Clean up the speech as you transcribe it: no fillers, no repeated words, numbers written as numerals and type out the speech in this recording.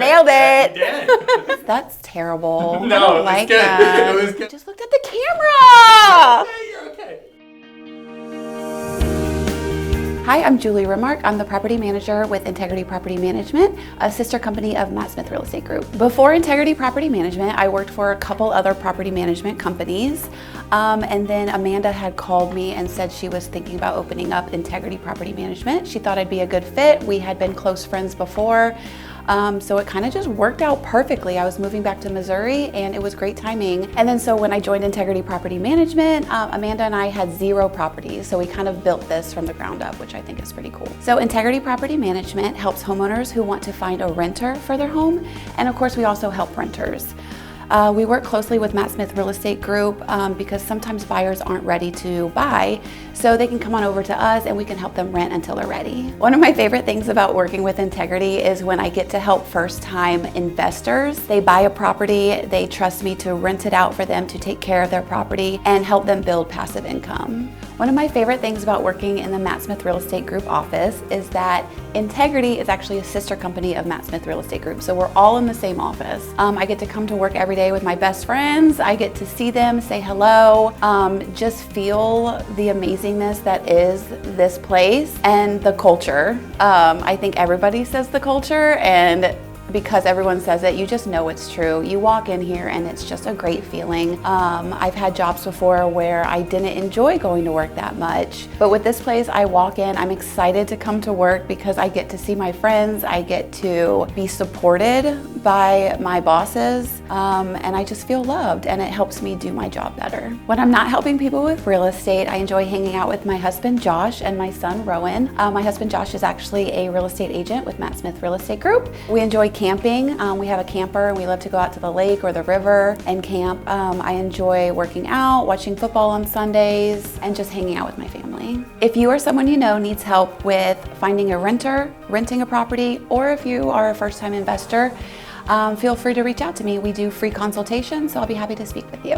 nailed it. Did. That's terrible. No, I don't it was like good. that. It was good. Just looked at the camera. Okay, you're okay. Hi, I'm Julie Remmark. I'm the property manager with Integrity Property Management, a sister company of Matt Smith Real Estate Group. Before Integrity Property Management, I worked for a couple other property management companies. And then Amanda had called me and said she was thinking about opening up Integrity Property Management. She thought I'd be a good fit. We had been close friends before. So it kind of just worked out perfectly. I was moving back to Missouri and it was great timing. And then so when I joined Integrity Property Management, Amanda and I had 0 properties. So we kind of built this from the ground up, which I think is pretty cool. So Integrity Property Management helps homeowners who want to find a renter for their home. And of course, we also help renters. We work closely with Matt Smith Real Estate Group because sometimes buyers aren't ready to buy, so they can come on over to us and we can help them rent until they're ready. One of my favorite things about working with Integrity is when I get to help first-time investors. They buy a property, they trust me to rent it out for them to take care of their property and help them build passive income. One of my favorite things about working in the Matt Smith Real Estate Group office is that Integrity is actually a sister company of Matt Smith Real Estate Group, so we're all in the same office. I get to come to work every day with my best friends. I get to see them, say hello, just feel the amazingness that is this place and the culture. I think everybody says the culture, and because everyone says it, you just know it's true. You walk in here and it's just a great feeling. I've had jobs before where I didn't enjoy going to work that much, but with this place, I walk in, I'm excited to come to work because I get to see my friends, I get to be supported by my bosses, and I just feel loved, and it helps me do my job better. When I'm not helping people with real estate, I enjoy hanging out with my husband Josh and my son Rowan. My husband Josh is actually a real estate agent with Matt Smith Real Estate Group. We enjoy camping. We have a camper and we love to go out to the lake or the river and camp. I enjoy working out, watching football on Sundays, and just hanging out with my family. If you or someone you know needs help with finding a renter, renting a property, or if you are a first-time investor, feel free to reach out to me. We do free consultations, so I'll be happy to speak with you.